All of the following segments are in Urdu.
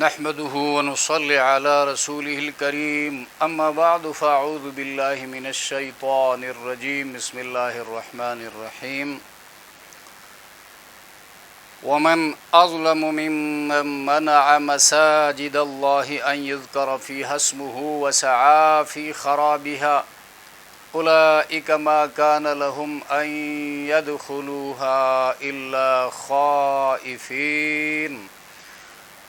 نحمده ونصلي على رسوله الكريم أما بعد فأعوذ بالله من الشيطان الرجيم بسم الله الرحمن الرحيم ومن أظلم ممن منع مساجد الله أن يذكر فيها اسمه وسعى في خرابها أولئك ما كان لهم أن يدخلوها إلا خائفين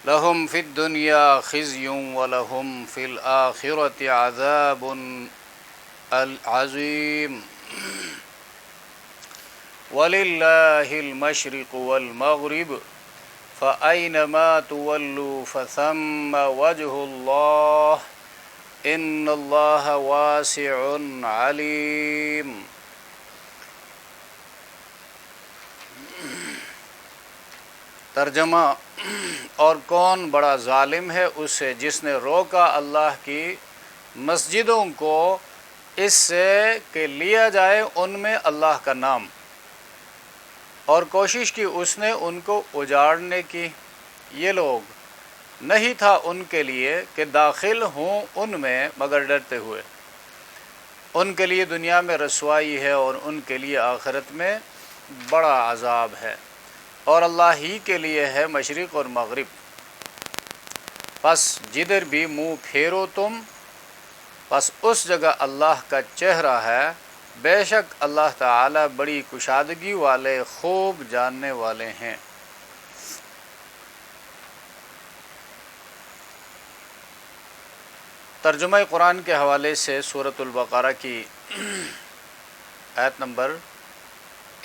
لهم في الدنيا خزي ولهم في الآخرة عذاب عظيم ولله المشرق والمغرب فأينما تولوا فثم وجه الله إن الله واسع عليم۔ ترجمہ: اور کون بڑا ظالم ہے اس سے جس نے روکا اللہ کی مسجدوں کو اس سے کہ لیا جائے ان میں اللہ کا نام، اور کوشش کی اس نے ان کو اجاڑنے کی۔ یہ لوگ نہیں تھا ان کے لیے کہ داخل ہوں ان میں مگر ڈرتے ہوئے۔ ان کے لیے دنیا میں رسوائی ہے اور ان کے لیے آخرت میں بڑا عذاب ہے، اور اللہ ہی کے لیے ہے مشرق اور مغرب، پس جدھر بھی منہ پھیرو تم، پس اس جگہ اللہ کا چہرہ ہے، بے شک اللہ تعالی بڑی کشادگی والے خوب جاننے والے ہیں۔ ترجمہ قرآن کے حوالے سے سورۃ البقرہ کی آیت نمبر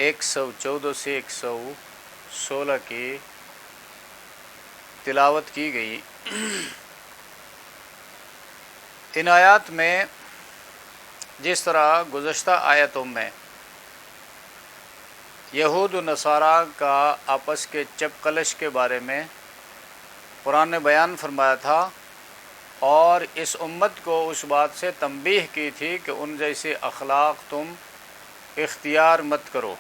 114 سے 116 کی تلاوت کی گئی۔ ان آیات میں جس طرح گزشتہ آیتوں میں یہود و نصارہ کا آپس کے چپقلش کے بارے میں قرآن نے بیان فرمایا تھا، اور اس امت کو اس بات سے تنبیہ کی تھی کہ ان جیسے اخلاق تم اختیار مت کرو۔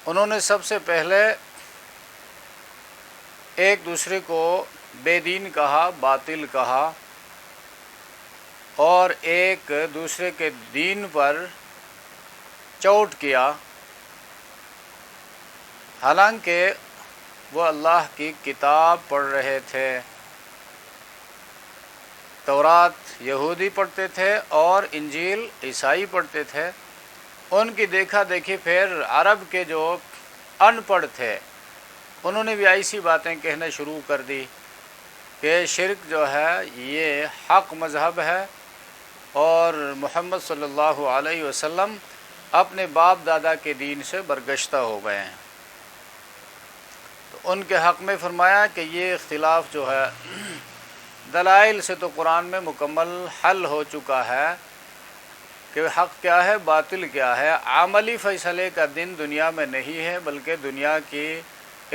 انہوں نے سب سے پہلے ایک دوسرے کو بے دین کہا، باطل کہا، اور ایک دوسرے کے دین پر چوٹ کیا، حالانکہ وہ اللہ کی کتاب پڑھ رہے تھے۔ تورات یہودی پڑھتے تھے اور انجیل عیسائی پڑھتے تھے۔ ان کی دیکھا دیکھی پھر عرب کے جو ان پڑھ تھے انہوں نے بھی ایسی باتیں کہنا شروع کر دی کہ شرک جو ہے یہ حق مذہب ہے، اور محمد صلی اللہ علیہ وسلم اپنے باپ دادا کے دین سے برگشتہ ہو گئے ہیں۔ تو ان کے حق میں فرمایا کہ یہ اختلاف جو ہے دلائل سے تو قرآن میں مکمل حل ہو چکا ہے کہ حق کیا ہے، باطل کیا ہے۔ عملی فیصلے کا دن دنیا میں نہیں ہے، بلکہ دنیا کی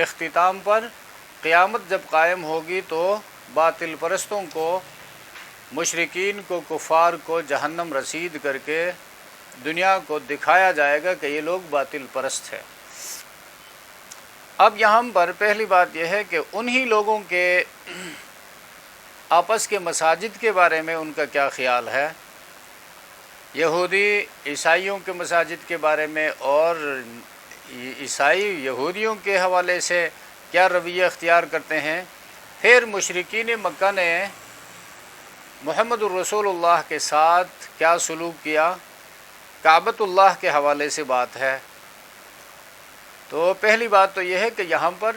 اختتام پر قیامت جب قائم ہوگی تو باطل پرستوں کو، مشرکین کو، کفار کو جہنم رسید کر کے دنیا کو دکھایا جائے گا کہ یہ لوگ باطل پرست ہیں۔ اب یہاں پر پہلی بات یہ ہے کہ انہی لوگوں کے آپس کے مساجد کے بارے میں ان کا کیا خیال ہے، یہودی عیسائیوں کے مساجد کے بارے میں، اور عیسائی یہودیوں کے حوالے سے کیا رویہ اختیار کرتے ہیں۔ پھر مشرکین مکہ نے محمد الرسول اللہ کے ساتھ کیا سلوک کیا، کعبۃ اللہ کے حوالے سے بات ہے۔ تو پہلی بات تو یہ ہے کہ یہاں پر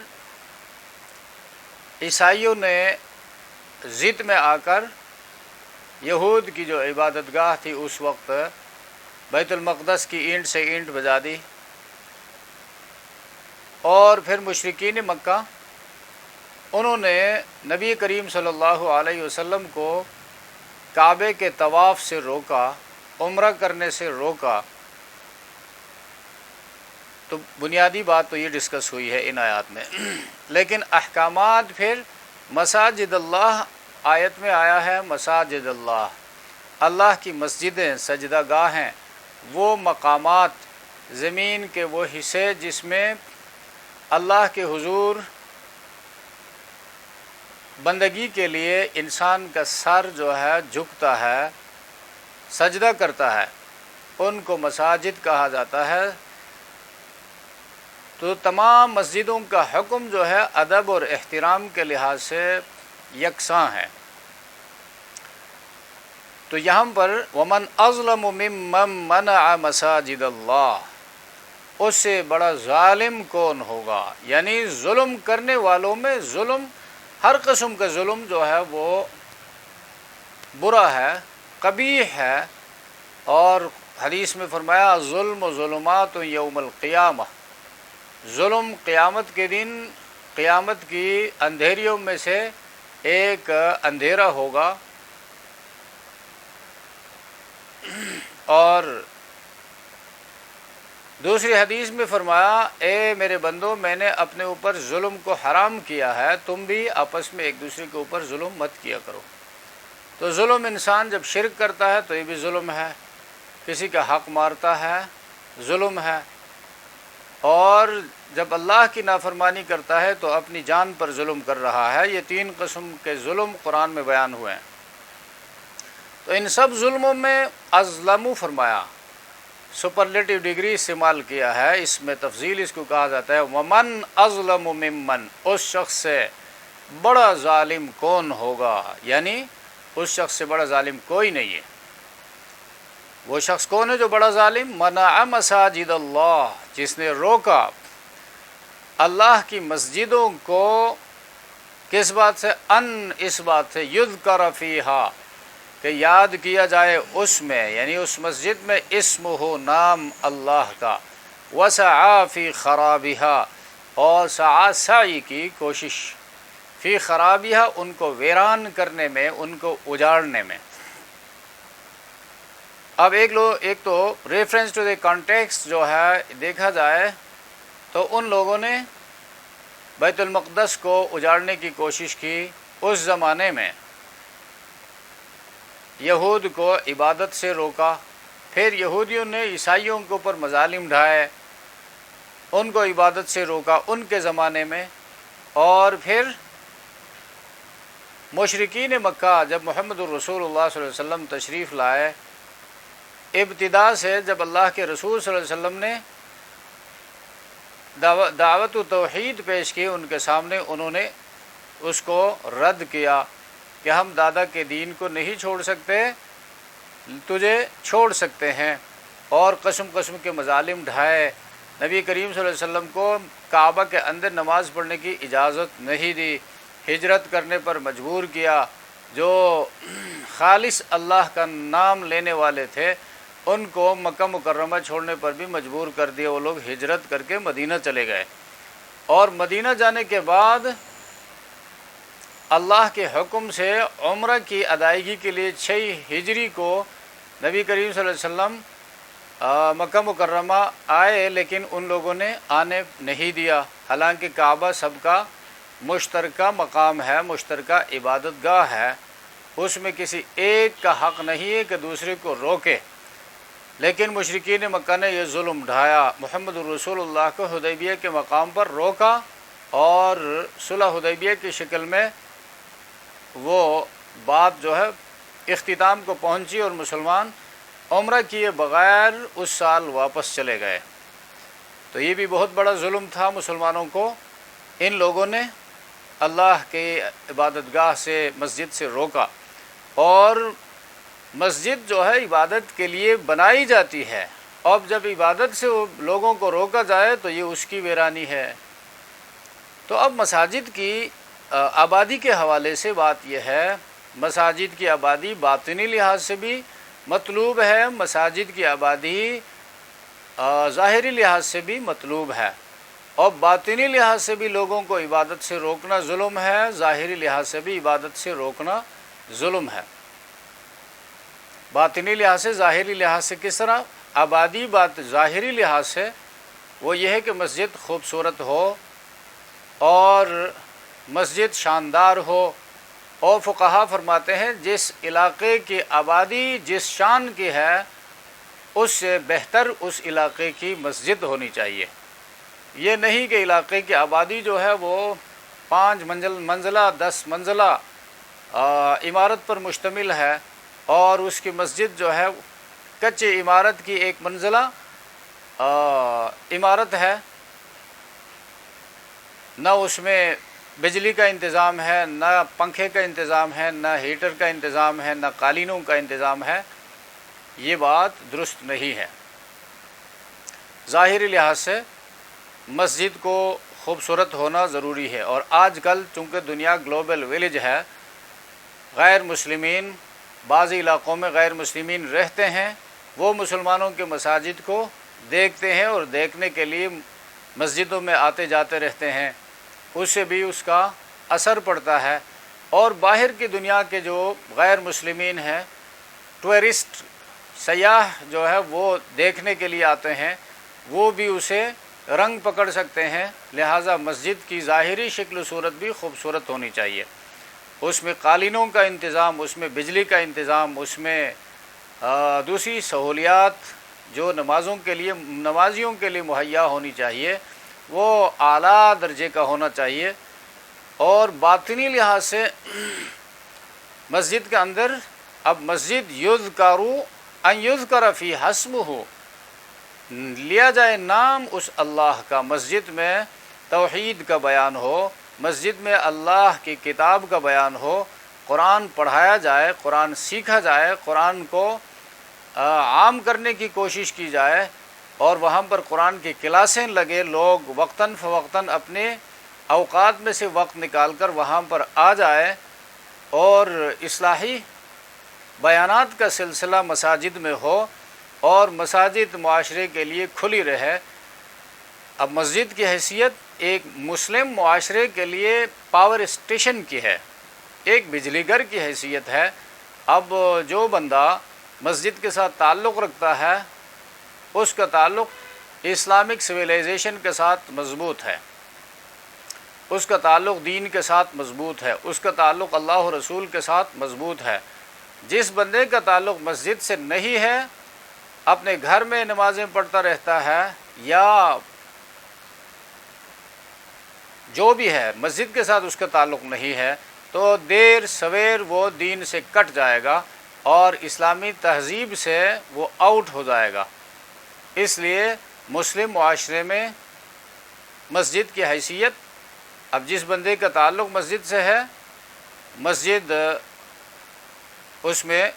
عیسائیوں نے ضد میں آ کر یہود کی جو عبادت گاہ تھی اس وقت بیت المقدس کی اینٹ سے اینٹ بجا دی، اور پھر مشرکین مکہ انہوں نے نبی کریم صلی اللہ علیہ وسلم کو کعبے کے طواف سے روکا، عمرہ کرنے سے روکا۔ تو بنیادی بات تو یہ ڈسکس ہوئی ہے ان آیات میں، لیکن احکامات پھر مساجد اللہ آیت میں آیا ہے، مساجد اللہ، اللہ کی مسجدیں، سجدہ گاہیں، وہ مقامات، زمین کے وہ حصے جس میں اللہ کے حضور بندگی کے لیے انسان کا سر جو ہے جھکتا ہے، سجدہ کرتا ہے، ان کو مساجد کہا جاتا ہے۔ تو تمام مسجدوں کا حکم جو ہے ادب اور احترام کے لحاظ سے یکساں ہے۔ تو یہاں پر ومن اظلم ممن منع مساجد اللہ، اس سے بڑا ظالم کون ہوگا، یعنی ظلم کرنے والوں میں ظلم، ہر قسم کا ظلم جو ہے وہ برا ہے، قبیح ہے، اور حدیث میں فرمایا ظلم و ظلمات یوم القیامہ، ظلم قیامت کے دن قیامت کی اندھیریوں میں سے ایک اندھیرا ہوگا۔ اور دوسری حدیث میں فرمایا اے میرے بندو، میں نے اپنے اوپر ظلم کو حرام کیا ہے، تم بھی آپس میں ایک دوسرے کے اوپر ظلم مت کیا کرو۔ تو ظلم انسان جب شرک کرتا ہے تو یہ بھی ظلم ہے، کسی کا حق مارتا ہے ظلم ہے، اور جب اللہ کی نافرمانی کرتا ہے تو اپنی جان پر ظلم کر رہا ہے۔ یہ تین قسم کے ظلم قرآن میں بیان ہوئے ہیں۔ تو ان سب ظلموں میں اظلم فرمایا، سپرلیٹو ڈگری استعمال کیا ہے، اس میں تفضیل اس کو کہا جاتا ہے ومن اظلم ممن، اس شخص سے بڑا ظالم کون ہوگا، یعنی اس شخص سے بڑا ظالم کوئی نہیں ہے۔ وہ شخص کون ہے جو بڑا ظالم؟ منع مساجد اللہ، جس نے روکا اللہ کی مسجدوں کو، کس بات سے؟ اس بات سے یذکر فیہا، کہ یاد کیا جائے اس میں، یعنی اس مسجد میں اسمہ، نام اللہ کا، وسعی فی خرابہا، اور سعی کی کوشش، فی خرابہا، ان کو ویران کرنے میں، ان کو اجاڑنے میں۔ اب ایک تو ریفرنس ٹو دی کانٹیکسٹ جو ہے دیکھا جائے تو ان لوگوں نے بیت المقدس کو اجاڑنے کی کوشش کی اس زمانے میں، یہود کو عبادت سے روکا، پھر یہودیوں نے عیسائیوں کے اوپر مظالم ڈھائے، ان کو عبادت سے روکا ان کے زمانے میں، اور پھر مشرکین مکہ جب محمد الرسول اللہ صلی اللہ علیہ وسلم تشریف لائے، ابتدا سے جب اللہ کے رسول صلی اللہ علیہ وسلم نے دعوت و توحید پیش کی ان کے سامنے، انہوں نے اس کو رد کیا کہ ہم دادا کے دین کو نہیں چھوڑ سکتے، تجھے چھوڑ سکتے ہیں، اور قسم قسم کے مظالم ڈھائے، نبی کریم صلی اللہ علیہ وسلم کو کعبہ کے اندر نماز پڑھنے کی اجازت نہیں دی، ہجرت کرنے پر مجبور کیا، جو خالص اللہ کا نام لینے والے تھے ان کو مکہ مکرمہ چھوڑنے پر بھی مجبور کر دیا، وہ لوگ ہجرت کر کے مدینہ چلے گئے، اور مدینہ جانے کے بعد اللہ کے حکم سے عمرہ کی ادائیگی کے لیے 6 ہجری کو نبی کریم صلی اللہ علیہ وسلم مکہ مکرمہ آئے، لیکن ان لوگوں نے آنے نہیں دیا، حالانکہ کعبہ سب کا مشترکہ مقام ہے، مشترکہ عبادت گاہ ہے، اس میں کسی ایک کا حق نہیں ہے کہ دوسرے کو روکے، لیکن مشرکین مکہ نے یہ ظلم ڈھایا، محمد الرسول اللہ کو حدیبیہ کے مقام پر روکا، اور صلح حدیبیہ کی شکل میں وہ بات جو ہے اختتام کو پہنچی، اور مسلمان عمرہ کیے بغیر اس سال واپس چلے گئے۔ تو یہ بھی بہت بڑا ظلم تھا مسلمانوں کو، ان لوگوں نے اللہ کے عبادت گاہ سے، مسجد سے روکا، اور مسجد جو ہے عبادت کے لیے بنائی جاتی ہے، اب جب عبادت سے لوگوں کو روکا جائے تو یہ اس کی ویرانی ہے۔ تو اب مساجد کی آبادی کے حوالے سے بات یہ ہے، مساجد کی آبادی باطنی لحاظ سے بھی مطلوب ہے، مساجد کی آبادی ظاہری لحاظ سے بھی مطلوب ہے، اور باطنی لحاظ سے بھی لوگوں کو عبادت سے روکنا ظلم ہے، ظاہری لحاظ سے بھی عبادت سے روکنا ظلم ہے۔ باطنی لحاظ سے، ظاہری لحاظ سے کس طرح؟ آبادی بات ظاہری لحاظ سے وہ یہ ہے کہ مسجد خوبصورت ہو اور مسجد شاندار ہو، اور فقہا فرماتے ہیں جس علاقے کی آبادی جس شان کی ہے اس سے بہتر اس علاقے کی مسجد ہونی چاہیے۔ یہ نہیں کہ علاقے کی آبادی جو ہے وہ 5 منزلہ 10 منزلہ عمارت پر مشتمل ہے، اور اس کی مسجد جو ہے کچے عمارت کی 1 منزلہ عمارت ہے، نہ اس میں بجلی کا انتظام ہے، نہ پنکھے کا انتظام ہے، نہ ہیٹر کا انتظام ہے، نہ قالینوں کا انتظام ہے، یہ بات درست نہیں ہے۔ ظاہری لحاظ سے مسجد کو خوبصورت ہونا ضروری ہے، اور آج کل چونکہ دنیا گلوبل ویلیج ہے، غیر مسلمین بعض علاقوں میں غیر مسلمین رہتے ہیں، وہ مسلمانوں کے مساجد کو دیکھتے ہیں اور دیکھنے کے لیے مسجدوں میں آتے جاتے رہتے ہیں، اس سے بھی اس کا اثر پڑتا ہے۔ اور باہر کی دنیا کے جو غیر مسلمین ہیں، ٹورسٹ سیاح جو ہے وہ دیکھنے کے لیے آتے ہیں، وہ بھی اسے رنگ پکڑ سکتے ہیں، لہٰذا مسجد کی ظاہری شکل و صورت بھی خوبصورت ہونی چاہیے، اس میں قالینوں کا انتظام، اس میں بجلی کا انتظام، اس میں دوسری سہولیات جو نمازیوں کے لیے مہیا ہونی چاہیے، وہ اعلیٰ درجے کا ہونا چاہیے۔ اور باطنی لحاظ سے مسجد کے اندر اب مسجد ان یذکر فی اسمہ، لیا جائے نام اس اللہ کا، مسجد میں توحید کا بیان ہو، مسجد میں اللہ کی کتاب کا بیان ہو، قرآن پڑھایا جائے، قرآن سیکھا جائے، قرآن کو عام کرنے کی کوشش کی جائے، اور وہاں پر قرآن کی کلاسیں لگے، لوگ وقتاً فوقتاً اپنے اوقات میں سے وقت نکال کر وہاں پر آ جائے، اور اصلاحی بیانات کا سلسلہ مساجد میں ہو، اور مساجد معاشرے کے لیے کھلی رہے۔ اب مسجد کی حیثیت ایک مسلم معاشرے کے لیے پاور اسٹیشن کی ہے، ایک بجلی گھر کی حیثیت ہے۔ اب جو بندہ مسجد کے ساتھ تعلق رکھتا ہے، اس کا تعلق اسلامک سویلائزیشن کے ساتھ مضبوط ہے، اس کا تعلق دین کے ساتھ مضبوط ہے، اس کا تعلق اللہ و رسول کے ساتھ مضبوط ہے۔ جس بندے کا تعلق مسجد سے نہیں ہے، اپنے گھر میں نمازیں پڑھتا رہتا ہے، یا جو بھی ہے مسجد کے ساتھ اس کا تعلق نہیں ہے، تو دیر سویر وہ دین سے کٹ جائے گا اور اسلامی تہذیب سے وہ آؤٹ ہو جائے گا۔ اس لیے مسلم معاشرے میں مسجد کی حیثیت، اب جس بندے کا تعلق مسجد سے ہے، مسجد اس میں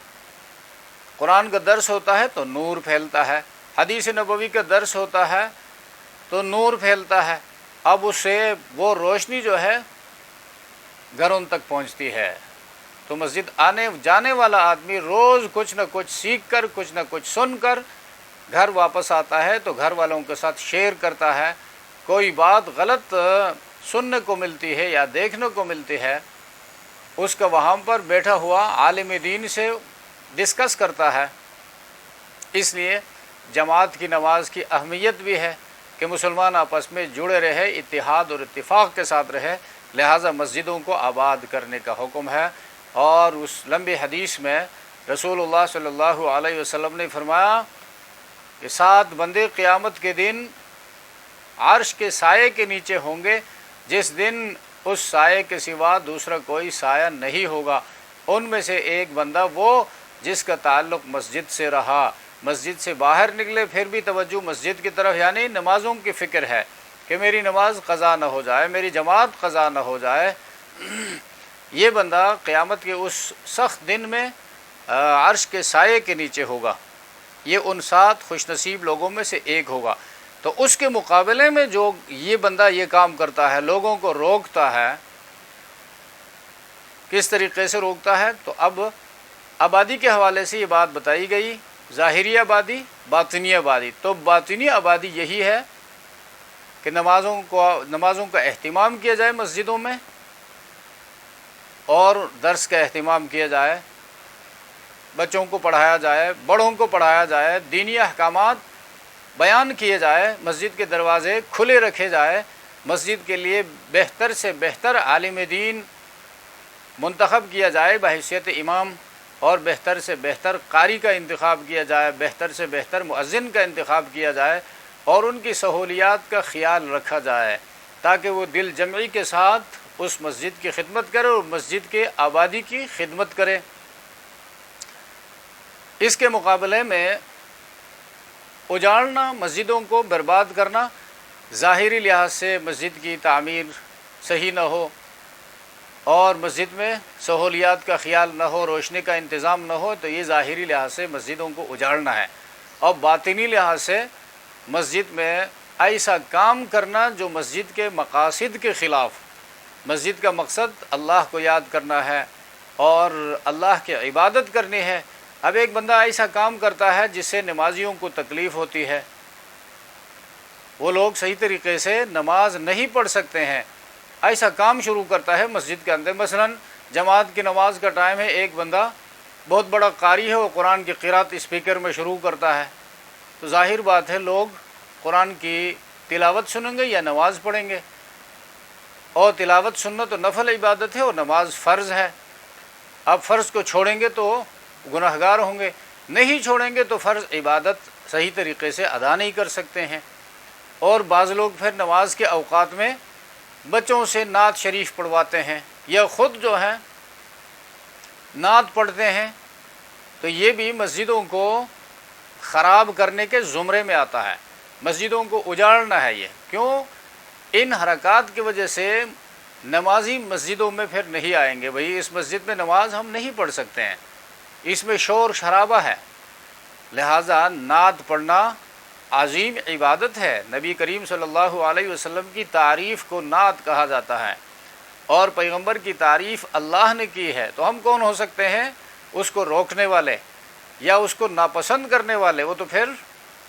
قرآن کا درس ہوتا ہے تو نور پھیلتا ہے، حدیث نبوی کا درس ہوتا ہے تو نور پھیلتا ہے، اب اس سے وہ روشنی جو ہے گھروں تک پہنچتی ہے۔ تو مسجد آنے جانے والا آدمی روز کچھ نہ کچھ سیکھ کر، کچھ نہ کچھ سن کر گھر واپس آتا ہے، تو گھر والوں کے ساتھ شیئر کرتا ہے، کوئی بات غلط سننے کو ملتی ہے یا دیکھنے کو ملتی ہے، اس کا وہاں پر بیٹھا ہوا عالم دین سے ڈسکس کرتا ہے۔ اس لیے جماعت کی نماز کی اہمیت بھی ہے کہ مسلمان آپس میں جڑے رہے، اتحاد اور اتفاق کے ساتھ رہے، لہٰذا مسجدوں کو آباد کرنے کا حکم ہے۔ اور اس لمبی حدیث میں رسول اللہ صلی اللہ علیہ وسلم نے فرمایا کہ 7 بندے قیامت کے دن عرش کے سائے کے نیچے ہوں گے، جس دن اس سائے کے سوا دوسرا کوئی سایہ نہیں ہوگا۔ ان میں سے ایک بندہ وہ جس کا تعلق مسجد سے رہا، مسجد سے باہر نکلے پھر بھی توجہ مسجد کی طرف، یعنی نمازوں کی فکر ہے کہ میری نماز قضا نہ ہو جائے، میری جماعت قضا نہ ہو جائے، یہ بندہ قیامت کے اس سخت دن میں عرش کے سائے کے نیچے ہوگا، یہ ان 7 خوش نصیب لوگوں میں سے ایک ہوگا۔ تو اس کے مقابلے میں جو یہ بندہ یہ کام کرتا ہے، لوگوں کو روکتا ہے، کس طریقے سے روکتا ہے؟ تو اب آبادی کے حوالے سے یہ بات بتائی گئی، ظاہری آبادی، باطنی آبادی۔ تو باطنی آبادی یہی ہے کہ نمازوں کا اہتمام کیا جائے مسجدوں میں، اور درس کا اہتمام کیا جائے، بچوں کو پڑھایا جائے، بڑوں کو پڑھایا جائے، دینی احکامات بیان کیے جائے، مسجد کے دروازے کھلے رکھے جائے، مسجد کے لیے بہتر سے بہتر عالم دین منتخب کیا جائے بحیثیت امام، اور بہتر سے بہتر قاری کا انتخاب کیا جائے، بہتر سے بہتر مؤذن کا انتخاب کیا جائے، اور ان کی سہولیات کا خیال رکھا جائے تاکہ وہ دل جمعی کے ساتھ اس مسجد کی خدمت کرے اور مسجد کے آبادی کی خدمت کرے۔ اس کے مقابلے میں اجاڑنا، مسجدوں کو برباد کرنا، ظاہری لحاظ سے مسجد کی تعمیر صحیح نہ ہو اور مسجد میں سہولیات کا خیال نہ ہو، روشنی کا انتظام نہ ہو، تو یہ ظاہری لحاظ سے مسجدوں کو اجاڑنا ہے۔ اور باطنی لحاظ سے مسجد میں ایسا کام کرنا جو مسجد کے مقاصد کے خلاف۔ مسجد کا مقصد اللہ کو یاد کرنا ہے اور اللہ کی عبادت کرنی ہے۔ اب ایک بندہ ایسا کام کرتا ہے جس سے نمازیوں کو تکلیف ہوتی ہے، وہ لوگ صحیح طریقے سے نماز نہیں پڑھ سکتے ہیں، ایسا کام شروع کرتا ہے مسجد کے اندر۔ مثلا جماعت کی نماز کا ٹائم ہے، ایک بندہ بہت بڑا قاری ہے، وہ قرآن کی قرات اسپیکر میں شروع کرتا ہے، تو ظاہر بات ہے لوگ قرآن کی تلاوت سنیں گے یا نماز پڑھیں گے؟ اور تلاوت سننا تو نفل عبادت ہے اور نماز فرض ہے۔ اب فرض کو چھوڑیں گے تو گناہگار ہوں گے، نہیں چھوڑیں گے تو فرض عبادت صحیح طریقے سے ادا نہیں کر سکتے ہیں۔ اور بعض لوگ پھر نماز کے اوقات میں بچوں سے نعت شریف پڑھواتے ہیں یا خود جو ہے نعت پڑھتے ہیں، تو یہ بھی مسجدوں کو خراب کرنے کے زمرے میں آتا ہے، مسجدوں کو اجاڑنا ہے۔ یہ کیوں؟ ان حرکات کی وجہ سے نمازی مسجدوں میں پھر نہیں آئیں گے، بھئی اس مسجد میں نماز ہم نہیں پڑھ سکتے ہیں، اس میں شور شرابہ ہے۔ لہٰذا نعت پڑھنا عظیم عبادت ہے، نبی کریم صلی اللہ علیہ وسلم کی تعریف کو نعت کہا جاتا ہے اور پیغمبر کی تعریف اللہ نے کی ہے، تو ہم کون ہو سکتے ہیں اس کو روکنے والے یا اس کو ناپسند کرنے والے؟ وہ تو پھر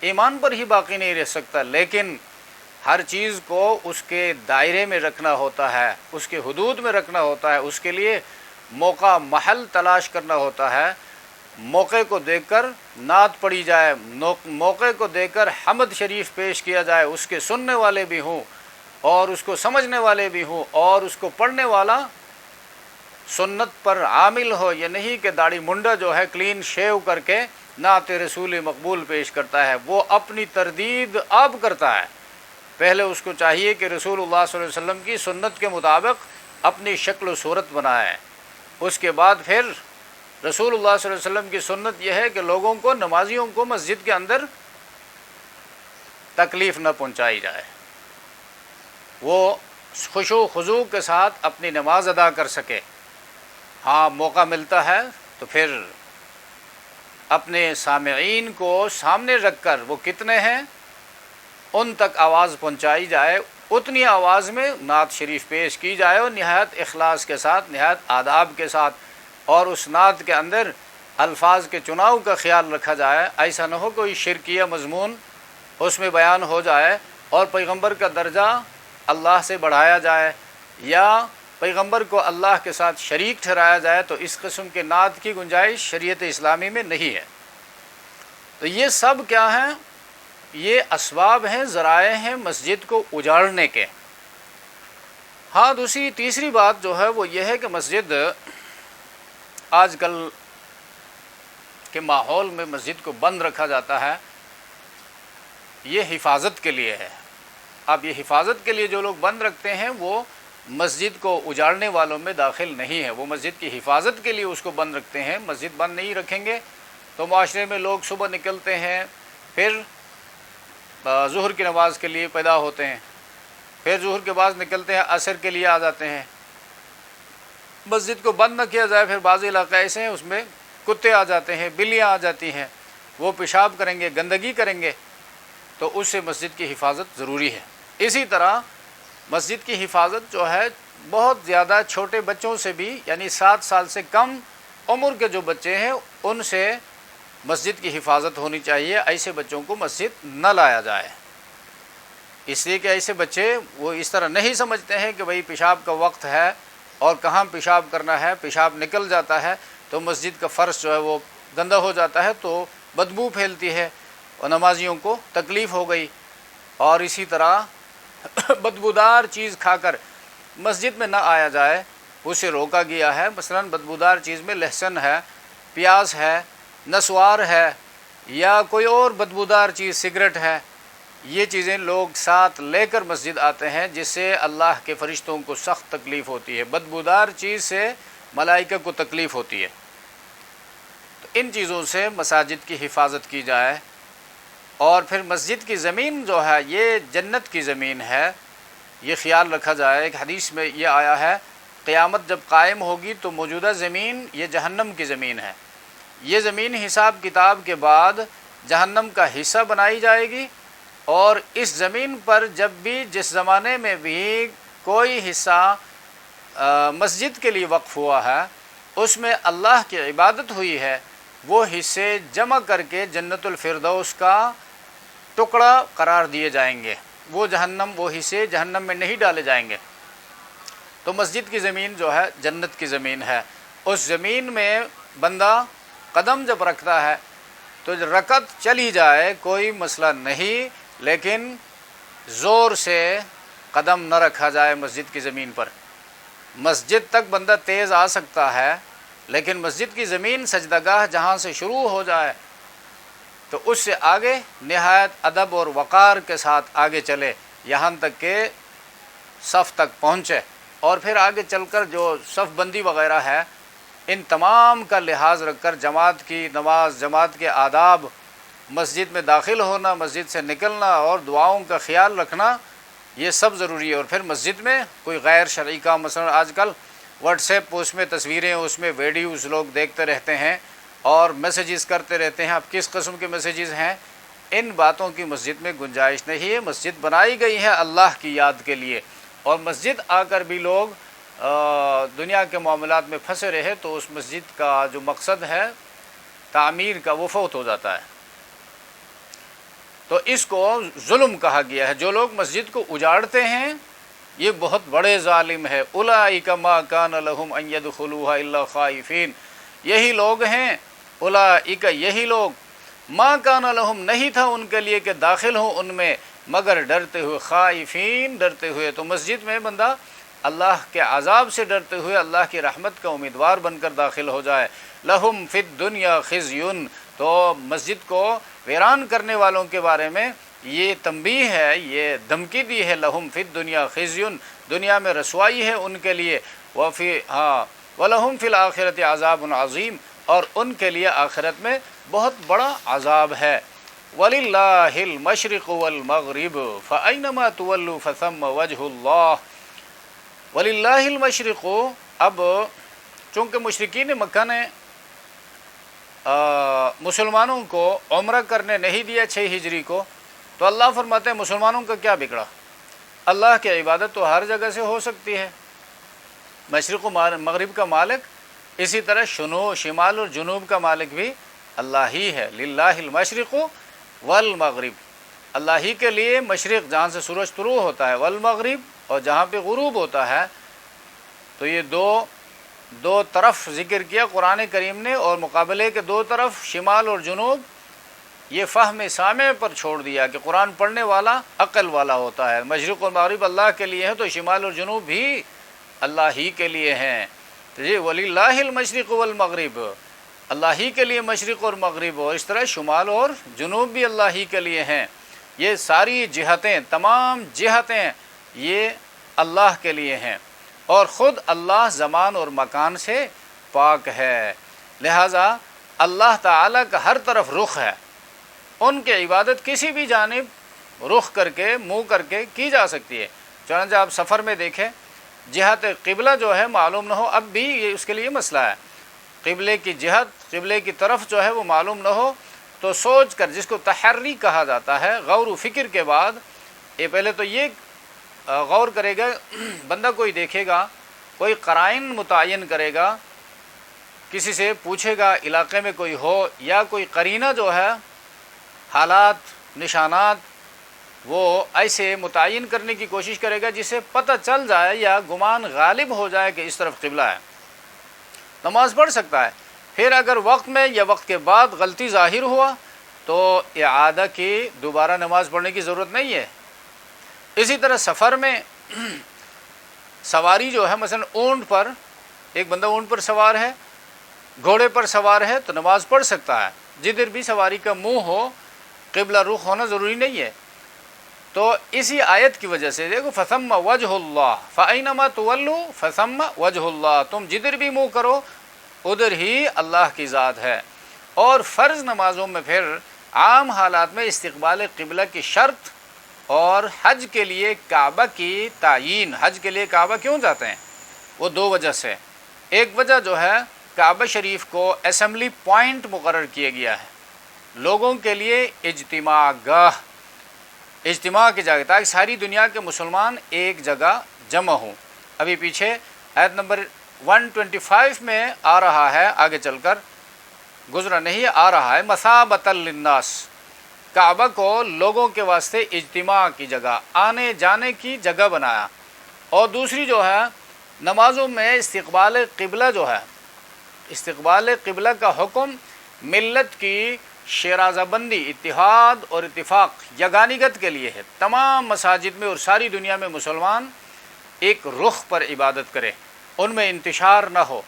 ایمان پر ہی باقی نہیں رہ سکتا۔ لیکن ہر چیز کو اس کے دائرے میں رکھنا ہوتا ہے، اس کے حدود میں رکھنا ہوتا ہے، اس کے لیے موقع محل تلاش کرنا ہوتا ہے۔ موقع کو دیکھ کر نعت پڑھی جائے، موقع کو دیکھ کر حمد شریف پیش کیا جائے، اس کے سننے والے بھی ہوں اور اس کو سمجھنے والے بھی ہوں اور اس کو پڑھنے والا سنت پر عامل ہو، یہ نہیں کہ داڑھی منڈا جو ہے کلین شیو کر کے نعت رسول مقبول پیش کرتا ہے، وہ اپنی تردید اب کرتا ہے۔ پہلے اس کو چاہیے کہ رسول اللہ صلی اللہ علیہ وسلم کی سنت کے مطابق اپنی شکل و صورت بنائے، اس کے بعد پھر رسول اللہ صلی اللہ علیہ وسلم کی سنت یہ ہے کہ لوگوں کو، نمازیوں کو مسجد کے اندر تکلیف نہ پہنچائی جائے، وہ خشوع و خضوع کے ساتھ اپنی نماز ادا کر سکے۔ ہاں موقع ملتا ہے تو پھر اپنے سامعین کو سامنے رکھ کر، وہ کتنے ہیں ان تک آواز پہنچائی جائے، اتنی آواز میں نعت شریف پیش کی جائے اور نہایت اخلاص کے ساتھ، نہایت آداب کے ساتھ، اور اس نعت کے اندر الفاظ کے چناؤ کا خیال رکھا جائے۔ ایسا نہ ہو کوئی شرکیہ مضمون اس میں بیان ہو جائے اور پیغمبر کا درجہ اللہ سے بڑھایا جائے یا پیغمبر کو اللہ کے ساتھ شریک ٹھہرایا جائے، تو اس قسم کے نعت کی گنجائش شریعت اسلامی میں نہیں ہے۔ تو یہ سب کیا ہیں؟ یہ اسباب ہیں، ذرائع ہیں مسجد کو اجاڑنے کے۔ ہاں تیسری بات جو ہے وہ یہ ہے کہ مسجد آج کل کے ماحول میں مسجد کو بند رکھا جاتا ہے، یہ حفاظت کے لیے ہے۔ اب یہ حفاظت کے لیے جو لوگ بند رکھتے ہیں وہ مسجد کو اجاڑنے والوں میں داخل نہیں ہے، وہ مسجد کی حفاظت کے لیے اس کو بند رکھتے ہیں۔ مسجد بند نہیں رکھیں گے تو معاشرے میں لوگ صبح نکلتے ہیں، پھر ظہر کی نماز کے لیے پیدا ہوتے ہیں، پھر ظہر کے بعد نکلتے ہیں، عصر کے لیے آ جاتے ہیں۔ مسجد کو بند نہ کیا جائے، پھر بعض علاقے ایسے ہیں اس میں کتے آ جاتے ہیں، بلیاں آ جاتی ہیں، وہ پیشاب کریں گے، گندگی کریں گے، تو اس سے مسجد کی حفاظت ضروری ہے۔ اسی طرح مسجد کی حفاظت جو ہے بہت زیادہ چھوٹے بچوں سے بھی، یعنی 7 سال سے کم عمر کے جو بچے ہیں ان سے مسجد کی حفاظت ہونی چاہیے۔ ایسے بچوں کو مسجد نہ لایا جائے، اس لیے کہ ایسے بچے وہ اس طرح نہیں سمجھتے ہیں کہ بھئی پیشاب کا وقت ہے اور کہاں پیشاب کرنا ہے، پیشاب نکل جاتا ہے تو مسجد کا فرش جو ہے وہ گندا ہو جاتا ہے، تو بدبو پھیلتی ہے اور نمازیوں کو تکلیف ہو گئی۔ اور اسی طرح بدبودار چیز کھا کر مسجد میں نہ آیا جائے، اسے روکا گیا ہے۔ مثلا بدبودار چیز میں لہسن ہے، پیاز ہے، نسوار ہے یا کوئی اور بدبودار چیز، سگریٹ ہے، یہ چیزیں لوگ ساتھ لے کر مسجد آتے ہیں، جس سے اللہ کے فرشتوں کو سخت تکلیف ہوتی ہے، بدبودار چیز سے ملائکہ کو تکلیف ہوتی ہے۔ تو ان چیزوں سے مساجد کی حفاظت کی جائے، اور پھر مسجد کی زمین جو ہے یہ جنت کی زمین ہے، یہ خیال رکھا جائے۔ ایک حدیث میں یہ آیا ہے، قیامت جب قائم ہوگی تو موجودہ زمین یہ جہنم کی زمین ہے، یہ زمین حساب کتاب کے بعد جہنم کا حصہ بنائی جائے گی، اور اس زمین پر جب بھی جس زمانے میں بھی کوئی حصہ مسجد کے لیے وقف ہوا ہے، اس میں اللہ کی عبادت ہوئی ہے، وہ حصے جمع کر کے جنت الفردوس کا ٹکڑا قرار دیے جائیں گے، وہ حصے جہنم میں نہیں ڈالے جائیں گے۔ تو مسجد کی زمین جو ہے جنت کی زمین ہے، اس زمین میں بندہ قدم جب رکھتا ہے تو رکعت چلی جائے کوئی مسئلہ نہیں، لیکن زور سے قدم نہ رکھا جائے مسجد کی زمین پر۔ مسجد تک بندہ تیز آ سکتا ہے، لیکن مسجد کی زمین سجدہ گاہ جہاں سے شروع ہو جائے تو اس سے آگے نہایت ادب اور وقار کے ساتھ آگے چلے، یہاں تک کہ صف تک پہنچے، اور پھر آگے چل کر جو صف بندی وغیرہ ہے ان تمام کا لحاظ رکھ کر جماعت کی نماز، جماعت کے آداب، مسجد میں داخل ہونا، مسجد سے نکلنا اور دعاؤں کا خیال رکھنا، یہ سب ضروری ہے۔ اور پھر مسجد میں کوئی غیر شرعی کا، مثلا آج کل واٹس ایپ اس میں تصویریں، اس میں ویڈیوز لوگ دیکھتے رہتے ہیں اور میسیجز کرتے رہتے ہیں، اب کس قسم کے میسیجز ہیں، ان باتوں کی مسجد میں گنجائش نہیں ہے۔ مسجد بنائی گئی ہے اللہ کی یاد کے لیے، اور مسجد آ کر بھی لوگ دنیا کے معاملات میں پھنسے رہے تو اس مسجد کا جو مقصد ہے تعمیر کا وہ فوت ہو جاتا ہے۔ تو اس کو ظلم کہا گیا ہے۔ جو لوگ مسجد کو اجاڑتے ہیں یہ بہت بڑے ظالم ہے۔ اولئک ما کان لہم ان یدخلوها الا خائفین، یہی لوگ ہیں، اولئک یہی لوگ، ما کان لہم نہیں تھا ان کے لیے کہ داخل ہوں ان میں مگر ڈرتے ہوئے، خائفین ڈرتے ہوئے۔ تو مسجد میں بندہ اللہ کے عذاب سے ڈرتے ہوئے اللہ کی رحمت کا امیدوار بن کر داخل ہو جائے۔ لہم فی الدنیا خزی، تو مسجد کو ویران کرنے والوں کے بارے میں یہ تنبیہ ہے، یہ دھمکی دی ہے، لہم فی الدنیا خزی، دنیا میں رسوائی ہے ان کے لیے، وَلَهُمْ فِي الْآخِرَةِ عَذَابٌ عَظِيمٌ، اور ان کے لیے آخرت میں بہت بڑا عذاب ہے۔ وَلِلَّهِ الْمَشْرِقُ وَالْمَغْرِبُ فَأَيْنَمَا تُوَلُّوا فَثَمَّ وَجْهُ اللَّهِ۔ وَلِلَّهِ الْمَشْرِقُ، اب چونکہ مشرکین مکہ نے مسلمانوں کو عمرہ کرنے نہیں دیا 6 ہجری کو، تو اللہ فرماتے ہیں مسلمانوں کا کیا بگڑا، اللہ کی عبادت تو ہر جگہ سے ہو سکتی ہے، مشرق و مغرب کا مالک، اسی طرح شمال اور جنوب کا مالک بھی اللہ ہی ہے۔ للہ المشرق والمغرب، اللہ ہی کے لیے مشرق جہاں سے سورج طلوع ہوتا ہے، والمغرب اور جہاں پہ غروب ہوتا ہے۔ تو یہ دو طرف ذکر کیا قرآن کریم نے، اور مقابلے کے دو طرف شمال اور جنوب یہ فہم سامع پر چھوڑ دیا کہ قرآن پڑھنے والا عقل والا ہوتا ہے۔ مشرق اور مغرب اللہ کے لیے ہے تو شمال اور جنوب بھی اللہ ہی کے لیے ہیں۔ تو یہ وَلِلَّهِ الْمَشْرِقُ وَالْمَغْرِبُ، اللہ ہی کے لیے مشرق اور مغرب، اور اس طرح شمال اور جنوب بھی اللہ ہی کے لیے ہیں۔ یہ ساری جہتیں، تمام جہتیں یہ اللہ کے لیے ہیں، اور خود اللہ زمان اور مکان سے پاک ہے، لہذا اللہ تعالیٰ کا ہر طرف رخ ہے، ان کی عبادت کسی بھی جانب رخ کر کے، منہ کر کے کی جا سکتی ہے۔ چنانچہ آپ سفر میں دیکھیں، جہت قبلہ جو ہے معلوم نہ ہو، اب بھی یہ اس کے لیے مسئلہ ہے، قبلے کی جہت، قبلے کی طرف جو ہے وہ معلوم نہ ہو تو سوچ کر، جس کو تحری کہا جاتا ہے، غور و فکر کے بعد، یہ پہلے تو یہ غور کرے گا بندہ، کوئی دیکھے گا، کوئی قرائن متعین کرے گا، کسی سے پوچھے گا علاقے میں کوئی ہو، یا کوئی قرینہ جو ہے، حالات، نشانات، وہ ایسے متعین کرنے کی کوشش کرے گا جس سے پتہ چل جائے یا گمان غالب ہو جائے کہ اس طرف قبلہ ہے، نماز پڑھ سکتا ہے۔ پھر اگر وقت میں یا وقت کے بعد غلطی ظاہر ہوا تو اعادہ کی، دوبارہ نماز پڑھنے کی ضرورت نہیں ہے۔ اسی طرح سفر میں سواری جو ہے، مثلا اونٹ پر، ایک بندہ اونٹ پر سوار ہے، گھوڑے پر سوار ہے تو نماز پڑھ سکتا ہے، جدھر بھی سواری کا منہ ہو، قبلہ رخ ہونا ضروری نہیں ہے۔ تو اسی آیت کی وجہ سے دیکھو فثم وجہ اللہ فأینما تولوا فثم وجہ اللہ، تم جدھر بھی منہ کرو ادھر ہی اللہ کی ذات ہے۔ اور فرض نمازوں میں پھر عام حالات میں استقبال قبلہ کی شرط، اور حج کے لیے کعبہ کی تعیین، حج کے لیے کعبہ کیوں جاتے ہیں؟ وہ دو وجہ سے، ایک وجہ جو ہے کعبہ شریف کو اسمبلی پوائنٹ مقرر کیا گیا ہے، لوگوں کے لیے اجتماع گاہ، اجتماع کی جگہ، تاکہ ساری دنیا کے مسلمان ایک جگہ جمع ہوں۔ ابھی پیچھے آیت نمبر 125 میں آ رہا ہے، آگے چل کر گزرا نہیں، آ رہا ہے مثابۃ للناس، کعبہ کو لوگوں کے واسطے اجتماع کی جگہ، آنے جانے کی جگہ بنایا۔ اور دوسری جو ہے نمازوں میں استقبال قبلہ جو ہے، استقبال قبلہ کا حکم ملت کی شیرازہ بندی، اتحاد اور اتفاق، یگانگت کے لیے ہے۔ تمام مساجد میں اور ساری دنیا میں مسلمان ایک رخ پر عبادت کرے، ان میں انتشار نہ ہو،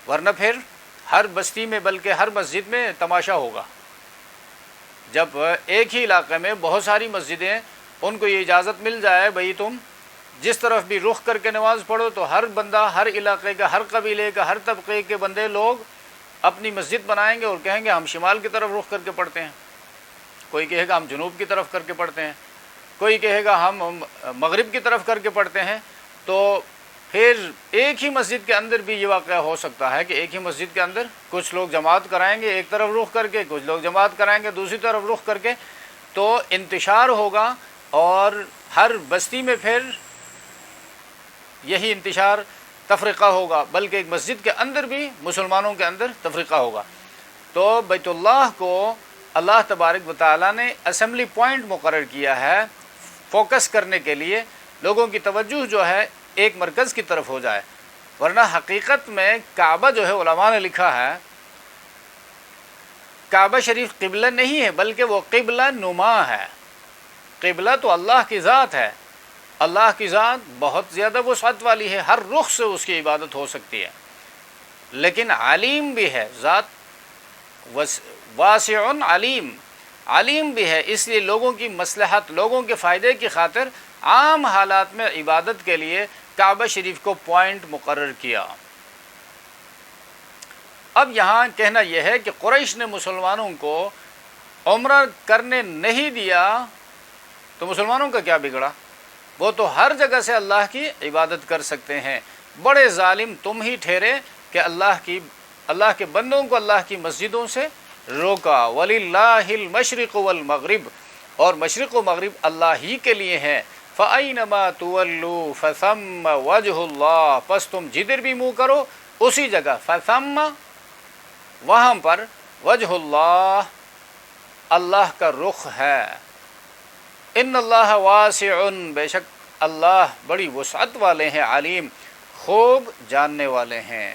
ورنہ پھر ہر بستی میں بلکہ ہر مسجد میں تماشا ہوگا۔ جب ایک ہی علاقے میں بہت ساری مسجدیں، ان کو یہ اجازت مل جائے بھئی تم جس طرف بھی رخ کر کے نماز پڑھو، تو ہر بندہ، ہر علاقے کا، ہر قبیلے کا، ہر طبقے کے بندے لوگ اپنی مسجد بنائیں گے اور کہیں گے ہم شمال کی طرف رخ کر کے پڑھتے ہیں، کوئی کہے گا ہم جنوب کی طرف کر کے پڑھتے ہیں، کوئی کہے گا ہم مغرب کی طرف کر کے پڑھتے ہیں۔ تو پھر ایک ہی مسجد کے اندر بھی یہ واقعہ ہو سکتا ہے کہ ایک ہی مسجد کے اندر کچھ لوگ جماعت کرائیں گے ایک طرف رخ کر کے، کچھ لوگ جماعت کرائیں گے دوسری طرف رخ کر کے، تو انتشار ہوگا، اور ہر بستی میں پھر یہی انتشار تفرقہ ہوگا، بلکہ ایک مسجد کے اندر بھی مسلمانوں کے اندر تفرقہ ہوگا۔ تو بیت اللہ کو اللہ تبارک و تعالیٰ نے اسمبلی پوائنٹ مقرر کیا ہے، فوکس کرنے کے لیے، لوگوں کی توجہ جو ہے ایک مرکز کی طرف ہو جائے۔ ورنہ حقیقت میں کعبہ جو ہے، علماء نے لکھا ہے کعبہ شریف قبلہ نہیں ہے، بلکہ وہ قبلہ نما ہے۔ قبلہ تو اللہ کی ذات ہے، اللہ کی ذات بہت زیادہ وسعت والی ہے، ہر رخ سے اس کی عبادت ہو سکتی ہے، لیکن علیم بھی ہے، ذات واسع علیم، علیم بھی ہے، اس لیے لوگوں کی مصلحت، لوگوں کے فائدے کی خاطر عام حالات میں عبادت کے لیے کعبہ شریف کو پوائنٹ مقرر کیا۔ اب یہاں کہنا یہ ہے کہ قریش نے مسلمانوں کو عمرہ کرنے نہیں دیا، تو مسلمانوں کا کیا بگڑا؟ وہ تو ہر جگہ سے اللہ کی عبادت کر سکتے ہیں۔ بڑے ظالم تم ہی ٹھہرے کہ اللہ کے بندوں کو اللہ کی مسجدوں سے روکا۔ وَلِلَّهِ الْمَشْرِقُ وَالْمَغْرِبُ، اور مشرق و مغرب اللہ ہی کے لیے ہیں۔ فَأَيْنَمَا تُوَلُّوا فَثَمَّ وَجْهُ اللَّهِ، پس تم جدھر بھی منہ کرو اسی جگہ، فَثَمَّ، وہاں پر، وجہ اللہ، اللہ کا رخ ہے۔ ان اللہ واسع، بے شک اللہ بڑی وسعت والے ہیں، علیم، خوب جاننے والے ہیں۔